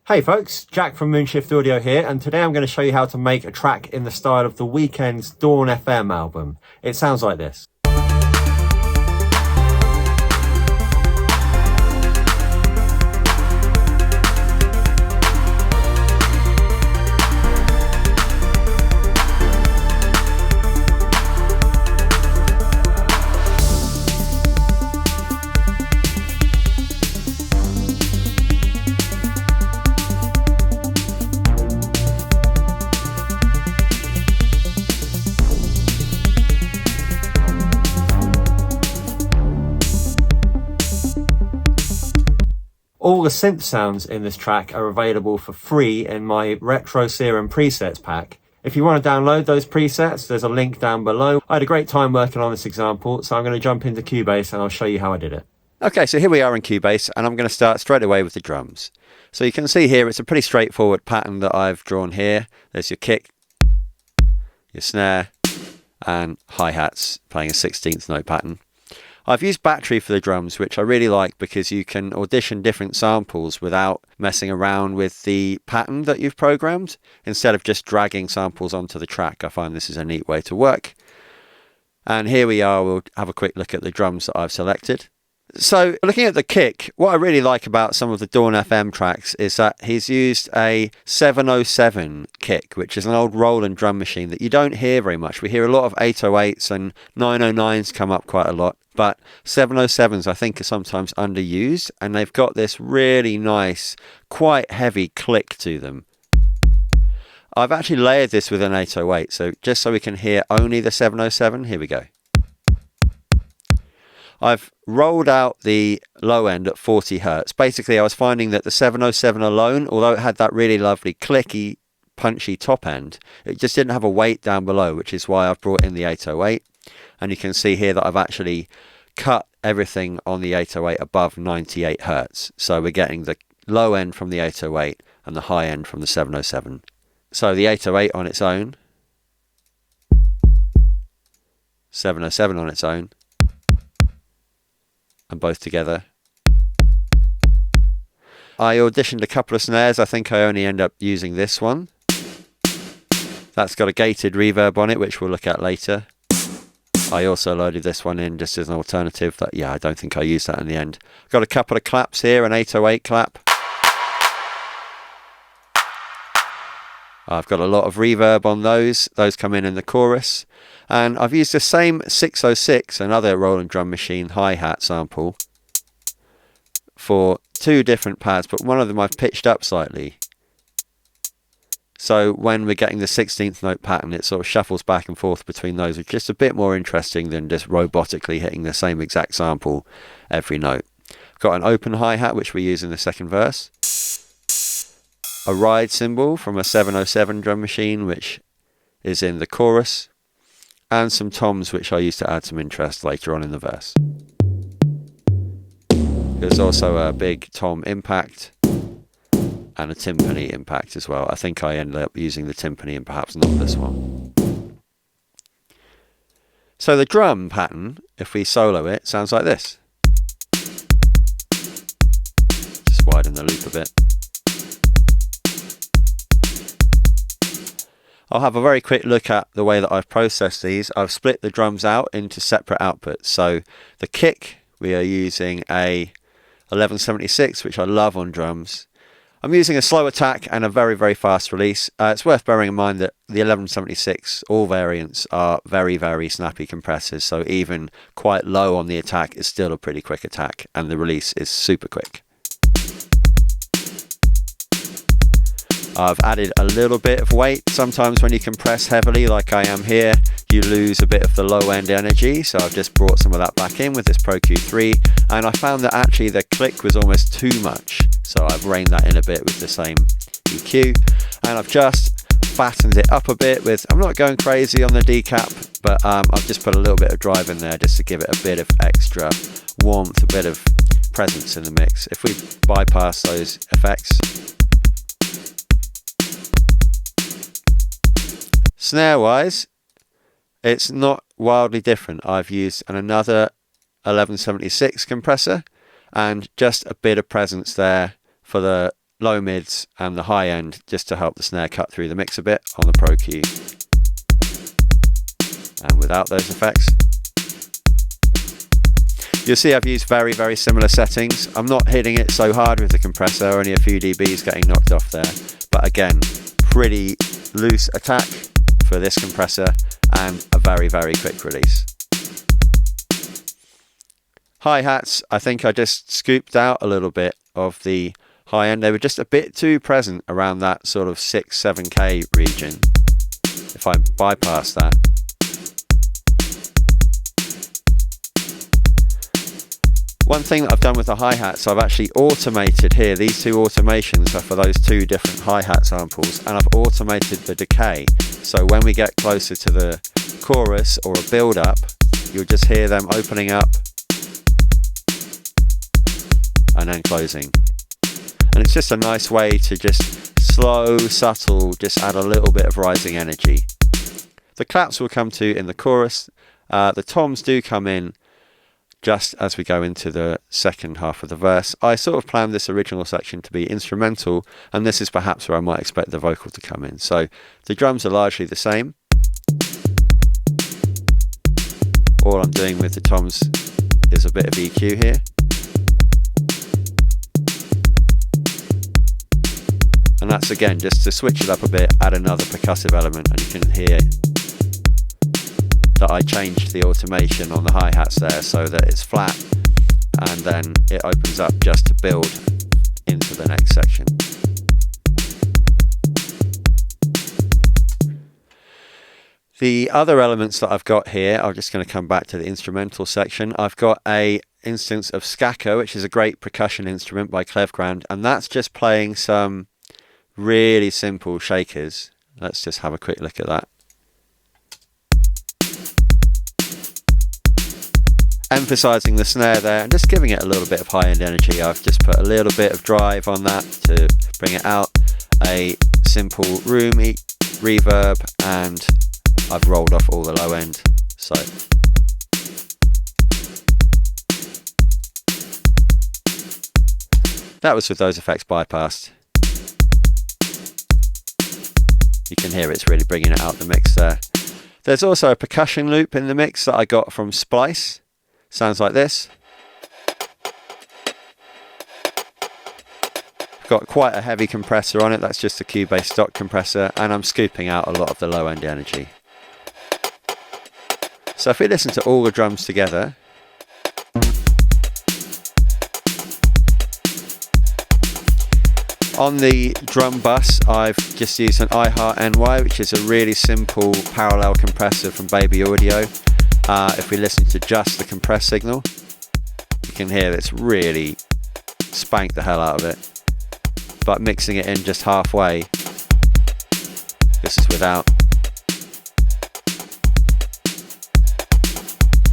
Hey folks, Jack from Moonshift Audio here, and today I'm going to show you how to make a track in the style of The Weeknd's Dawn FM album. It sounds like this. All the synth sounds in this track are available for free in my Retro Serum Presets Pack. If you want to download those presets, there's a link down below. I had a great time working on this example, so I'm going to jump into Cubase and I'll show you how I did it. Okay, so here we are in Cubase, and I'm going to start straight away with the drums. So you can see here it's a pretty straightforward pattern that I've drawn here. There's your kick, your snare, and hi-hats playing a 16th note pattern. I've used battery for the drums, which I really like because you can audition different samples without messing around with the pattern that you've programmed. Instead of just dragging samples onto the track, I find this is a neat way to work. And here we are, we'll have a quick look at the drums that I've selected. So looking at the kick, what I really like about some of the Dawn FM tracks is that he's used a 707 kick, which is an old Roland drum machine that you don't hear very much. We hear a lot of 808s and 909s come up quite a lot, but 707s I think are sometimes underused, and they've got this really nice, quite heavy click to them. I've actually layered this with an 808, so just so we can hear only the 707, here we go. I've rolled out the low end at 40 Hertz. Basically, I was finding that the 707 alone, although it had that really lovely clicky, punchy top end, it just didn't have a weight down below, which is why I've brought in the 808. And you can see here that I've actually cut everything on the 808 above 98 Hertz. So we're getting the low end from the 808 and the high end from the 707. So the 808 on its own, 707 on its own, and both together. I auditioned a couple of snares. I think I only end up using this one. That's got a gated reverb on it, which we'll look at later. I also loaded this one in just as an alternative. That, yeah, I don't think I used that in the end. Got a couple of claps here, an 808 clap. I've got a lot of reverb on those. Those come in the chorus. And I've used the same 606, another Roland drum machine hi-hat sample, for two different pads, but one of them I've pitched up slightly. So when we're getting the 16th note pattern, it sort of shuffles back and forth between those, which is just a bit more interesting than just robotically hitting the same exact sample every note. Got an open hi-hat, which we use in the second verse. A ride cymbal from a 707 drum machine, which is in the chorus. And some toms, which I use to add some interest later on in the verse. There's also a big tom impact and a timpani impact as well. I think I ended up using the timpani and perhaps not this one. So the drum pattern, if we solo it, sounds like this. Just widen the loop a bit. I'll have a very quick look at the way that I've processed these. I've split the drums out into separate outputs. So the kick, we are using a 1176, which I love on drums. I'm using a slow attack and a very, very fast release. It's worth bearing in mind that the 1176, all variants are very, very snappy compressors. So even quite low on the attack is still a pretty quick attack, and the release is super quick. I've added a little bit of weight. Sometimes when you compress heavily like I am here, you lose a bit of the low end energy, so I've just brought some of that back in with this Pro Q3, and I found that actually the click was almost too much, so I've reined that in a bit with the same EQ, and I've just fattened it up a bit with, I'm not going crazy on the decap, but I've just put a little bit of drive in there just to give it a bit of extra warmth, a bit of presence in the mix. If we bypass those effects, snare wise, it's not wildly different. I've used another 1176 compressor and just a bit of presence there for the low mids and the high end just to help the snare cut through the mix a bit on the Pro Q. And without those effects, you'll see I've used very, very similar settings. I'm not hitting it so hard with the compressor, only a few dBs getting knocked off there. But again, pretty loose attack for this compressor and a very, very quick release. Hi-hats, I think I just scooped out a little bit of the high end. They were just a bit too present around that sort of 6-7K region. If I bypass that, one thing that I've done with the hi-hats, I've actually automated here. These two automations are for those two different hi-hat samples, and I've automated the decay. So when we get closer to the chorus or a build-up, you'll just hear them opening up and then closing. And it's just a nice way to just slow, subtle, just add a little bit of rising energy. The claps will come to in the chorus. The toms do come in just as we go into the second half of the verse. I sort of planned this original section to be instrumental, and this is perhaps where I might expect the vocal to come in. So the drums are largely the same. All I'm doing with the toms is a bit of EQ here. And that's again just to switch it up a bit, add another percussive element, and you can hear that I changed the automation on the hi-hats there so that it's flat and then it opens up just to build into the next section. The other elements that I've got here, I'm just going to come back to the instrumental section. I've got a instance of Scacco, which is a great percussion instrument by Clevgrand, and that's just playing some really simple shakers. Let's just have a quick look at that. Emphasizing the snare there and just giving it a little bit of high-end energy. I've just put a little bit of drive on that to bring it out, a simple room reverb, and I've rolled off all the low end. So that was with those effects bypassed. You can hear it's really bringing it out the mix there. There's also a percussion loop in the mix that I got from Splice. Sounds like this. Got quite a heavy compressor on it. That's just a Cubase stock compressor, and I'm scooping out a lot of the low end energy. So if we listen to all the drums together, on the drum bus, I've just used an iHeart-NY, which is a really simple parallel compressor from Baby Audio. If we listen to just the compressed signal, you can hear it's really spanked the hell out of it. But mixing it in just halfway, this is without,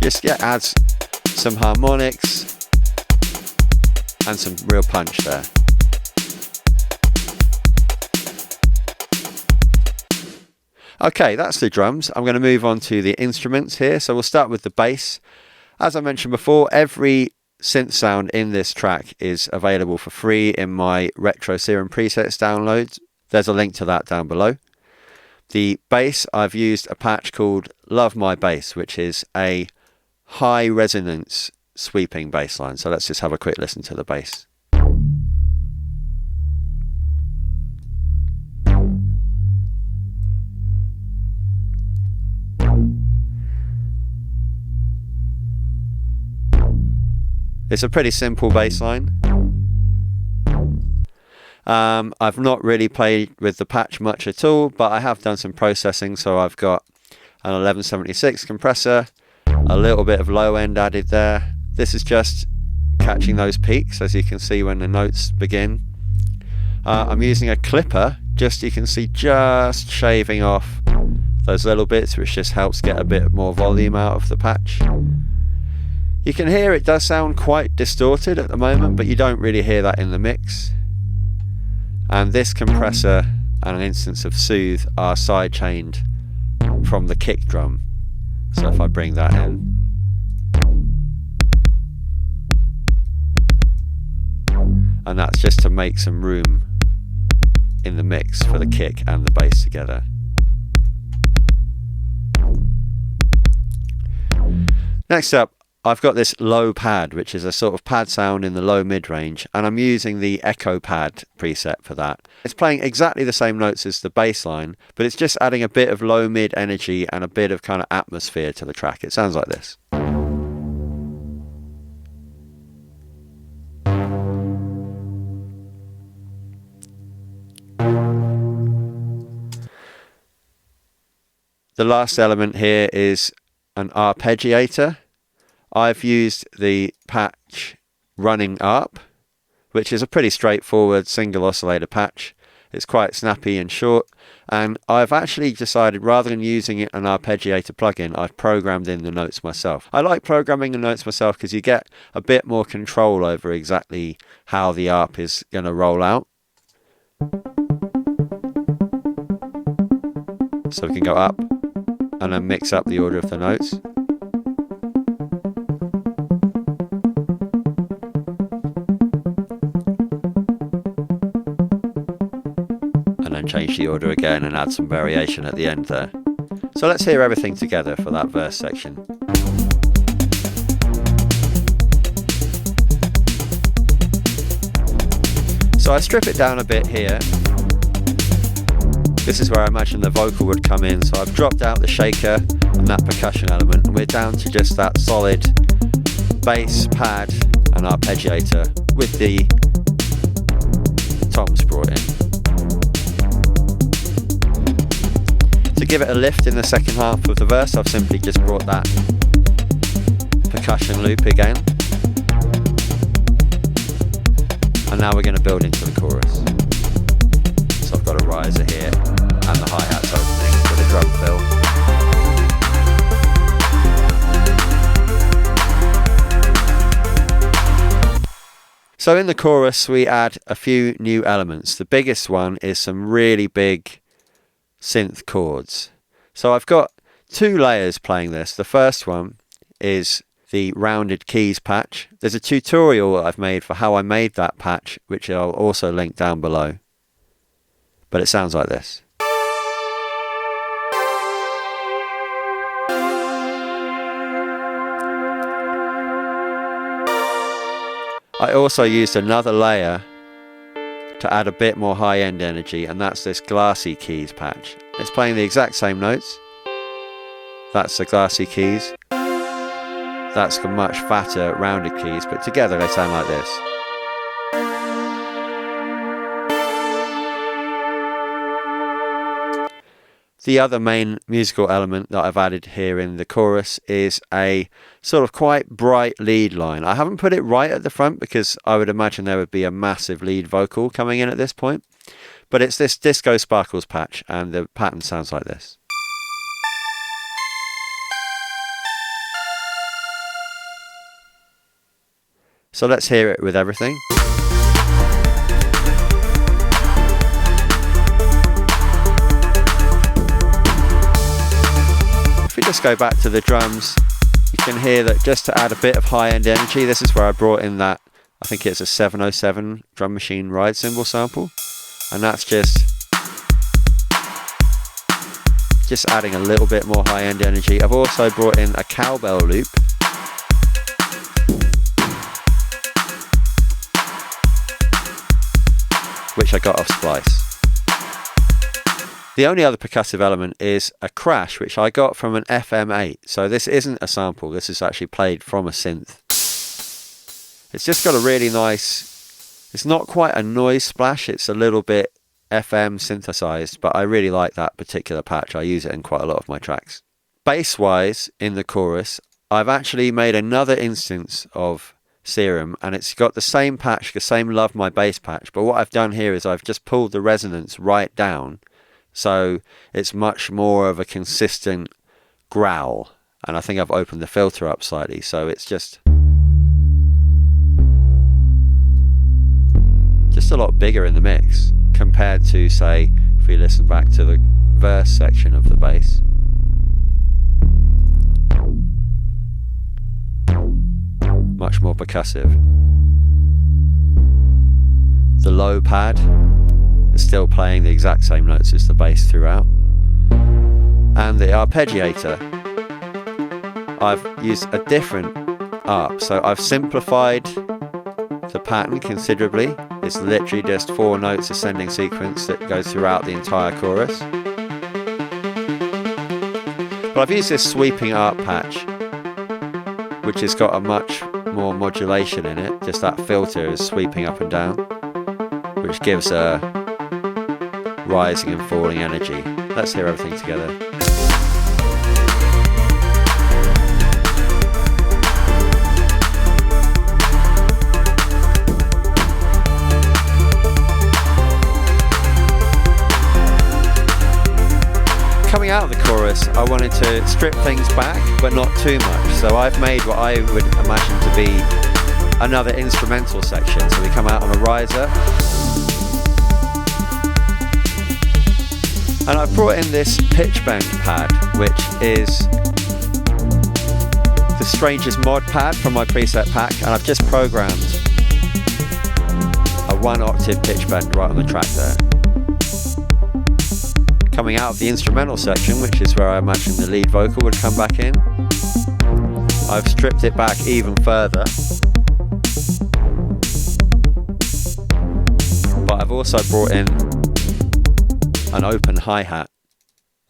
just adds some harmonics and some real punch there. Okay, that's the drums. I'm going to move on to the instruments here. So we'll start with the bass. As I mentioned before, every synth sound in this track is available for free in my Retro Serum Presets downloads. There's a link to that down below. The bass, I've used a patch called Love My Bass, which is a high resonance sweeping bass line. So let's just have a quick listen to the bass. It's a pretty simple bass line. I've not really played with the patch much at all, but I have done some processing. So I've got an 1176 compressor, a little bit of low end added there. This is just catching those peaks, as you can see when the notes begin. I'm using a clipper, you can see just shaving off those little bits, which just helps get a bit more volume out of the patch. You can hear it does sound quite distorted at the moment, but you don't really hear that in the mix. And this compressor and an instance of Soothe are side-chained from the kick drum. So if I bring that in, and that's just to make some room in the mix for the kick and the bass together. Next up, I've got this low pad, which is a sort of pad sound in the low mid-range, and I'm using the Echo Pad preset for that. It's playing exactly the same notes as the bass line, but it's just adding a bit of low mid energy and a bit of kind of atmosphere to the track. It sounds like this. The last element here is an arpeggiator. I've used the patch Running Up, which is a pretty straightforward single oscillator patch. It's quite snappy and short, and I've actually decided rather than using an arpeggiator plugin, I've programmed in the notes myself. I like programming the notes myself because you get a bit more control over exactly how the arp is going to roll out. So we can go up and then mix up the order of the notes. And then change the order again and add some variation at the end there. So let's hear everything together for that verse section. So I strip it down a bit here. This is where I imagine the vocal would come in, so I've dropped out the shaker and that percussion element, and we're down to just that solid bass, pad and arpeggiator with the toms brought in. To give it a lift in the second half of the verse, I've simply just brought that percussion loop again. And now we're going to build into the chorus. So I've got a riser here and the hi-hats opening with a drum fill. So in the chorus we add a few new elements. The biggest one is some really big synth chords. So I've got two layers playing this. The first one is the rounded keys patch. There's a tutorial I've made for how I made that patch, which I'll also link down below. But it sounds like this. I also used another layer to add a bit more high-end energy, and that's this glassy keys patch. It's playing the exact same notes. That's the glassy keys. That's the much fatter rounded keys, but together they sound like this. The other main musical element that I've added here in the chorus is a sort of quite bright lead line. I haven't put it right at the front because I would imagine there would be a massive lead vocal coming in at this point. But it's this Disco Sparkles patch, and the pattern sounds like this. So let's hear it with everything. If we just go back to the drums, you can hear that just to add a bit of high-end energy, this is where I brought in that, I think it's a 707 drum machine ride cymbal sample, and that's just adding a little bit more high-end energy. I've also brought in a cowbell loop, which I got off Splice. The only other percussive element is a crash, which I got from an FM8. So this isn't a sample, this is actually played from a synth. It's just got a really nice, it's not quite a noise splash, it's a little bit FM synthesized, but I really like that particular patch. I use it in quite a lot of my tracks. Bass-wise, in the chorus, I've actually made another instance of Serum, and it's got the same patch, the same Love My Bass patch, but what I've done here is I've just pulled the resonance right down, so it's much more of a consistent growl, and I think I've opened the filter up slightly, so it's just a lot bigger in the mix compared to, say, if we listen back to the verse section of the bass. Much more percussive. The low pad is still playing the exact same notes as the bass throughout. And the arpeggiator, I've used a different arp, so I've simplified the pattern considerably. It's literally just 4 notes ascending sequence that goes throughout the entire chorus. But I've used this sweeping arp patch, which has got a much more modulation in it. Just that filter is sweeping up and down, which gives a rising and falling energy. Let's hear everything together. Coming out of the chorus, I wanted to strip things back, but not too much. So I've made what I would imagine to be another instrumental section. So we come out on a riser. And I've brought in this pitch bend pad, which is the strangest mod pad from my preset pack. And I've just programmed a 1 octave pitch bend right on the track there. Coming out of the instrumental section, which is where I imagine the lead vocal would come back in, I've stripped it back even further, but I've also brought in an open hi-hat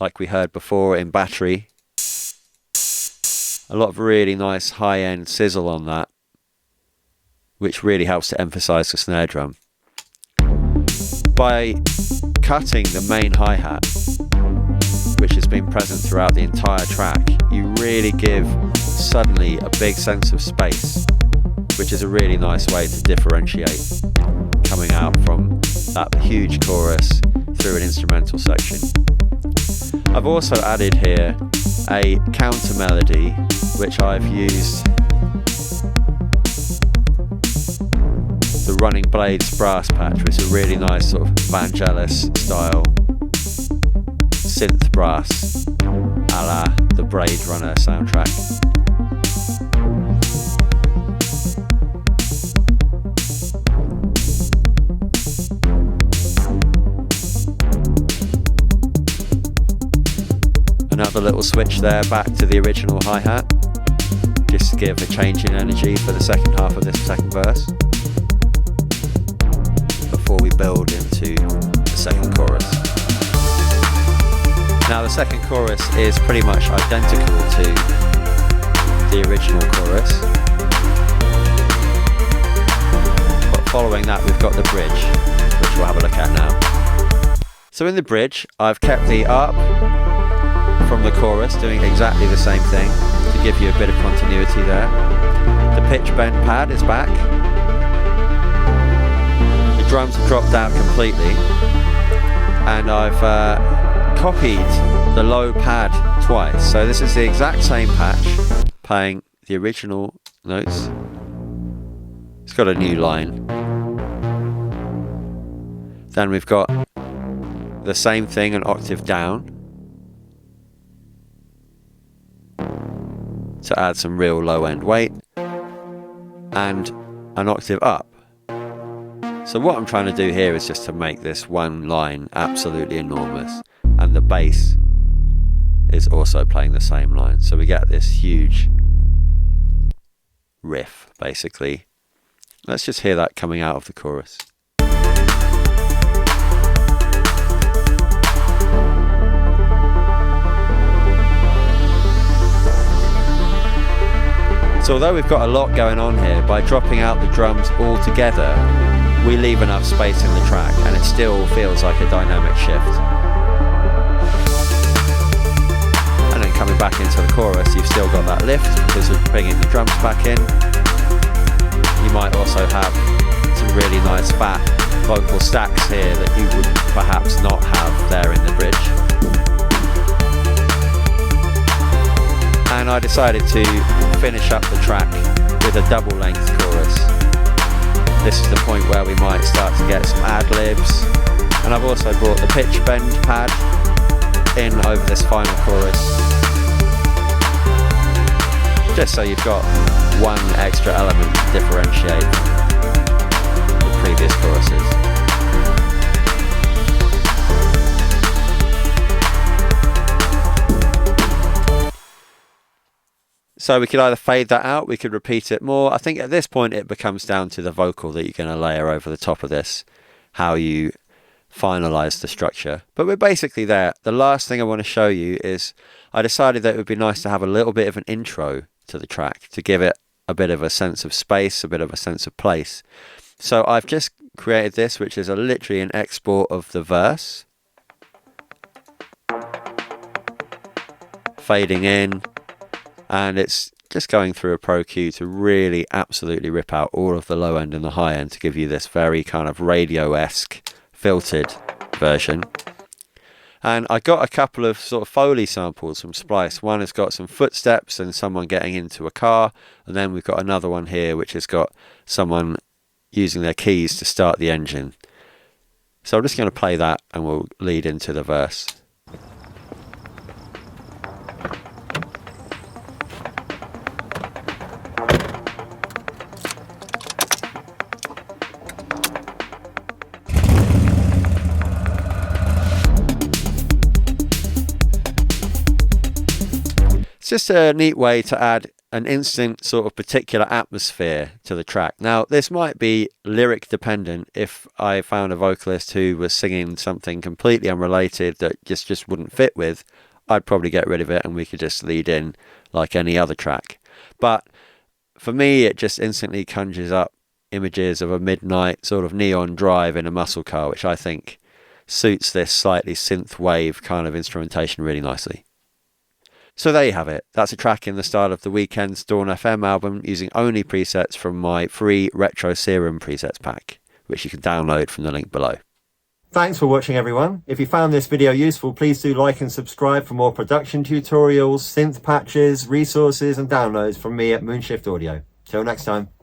like we heard before in Battery. A lot of really nice high-end sizzle on that, which really helps to emphasize the snare drum. By cutting the main hi-hat, which has been present throughout the entire track, you really give suddenly a big sense of space, which is a really nice way to differentiate coming out from that huge chorus through an instrumental section. I've also added here a counter melody, which I've used the Running Blades brass patch, which is a really nice sort of Vangelis style synth brass a la the Blade Runner soundtrack. Another little switch there back to the original hi-hat, just to give a change in energy for the second half of this second verse, before we build into the second chorus. Now the second chorus is pretty much identical to the original chorus, but following that we've got the bridge, which we'll have a look at now. So in the bridge I've kept the arp from the chorus doing exactly the same thing to give you a bit of continuity there. The pitch bend pad is back. The drums have dropped out completely, and I've copied the low pad twice. So this is the exact same patch playing the original notes. It's got a new line. Then we've got the same thing an octave down to add some real low end weight, and an octave up. So what I'm trying to do here is just to make this one line absolutely enormous, and the bass is also playing the same line, so we get this huge riff basically. Let's just hear that coming out of the chorus. So although we've got a lot going on here, by dropping out the drums all together, we leave enough space in the track and it still feels like a dynamic shift. And then coming back into the chorus, you've still got that lift because of bringing the drums back in. You might also have some really nice fat vocal stacks here that you would perhaps not have there in the bridge. And I decided to finish up the track with a double length chorus. This is the point where we might start to get some ad-libs, and I've also brought the pitch bend pad in over this final chorus, just so you've got one extra element to differentiate the previous choruses. So we could either fade that out, we could repeat it more. I think at this point it becomes down to the vocal that you're going to layer over the top of this, how you finalize the structure. But we're basically there. The last thing I want to show you is I decided that it would be nice to have a little bit of an intro to the track to give it a bit of a sense of space, a bit of a sense of place. So I've just created this, which is literally an export of the verse, fading in, and it's just going through a Pro Q to really absolutely rip out all of the low end and the high end to give you this very kind of radio-esque filtered version. And I got a couple of sort of Foley samples from Splice. One has got some footsteps and someone getting into a car, and then we've got another one here which has got someone using their keys to start the engine. So I'm just going to play that and we'll lead into the verse. It's just a neat way to add an instant sort of particular atmosphere to the track. Now, this might be lyric dependent. If I found a vocalist who was singing something completely unrelated that just wouldn't fit with, I'd probably get rid of it and we could just lead in like any other track. But for me, it just instantly conjures up images of a midnight sort of neon drive in a muscle car, which I think suits this slightly synth wave kind of instrumentation really nicely. So there you have it. That's a track in the style of the Weeknd's Dawn FM album using only presets from my free Retro Serum Presets Pack, which you can download from the link below. Thanks for watching, everyone. If you found this video useful, please do like and subscribe for more production tutorials, synth patches, resources and downloads from me at Moonshift Audio. Till next time.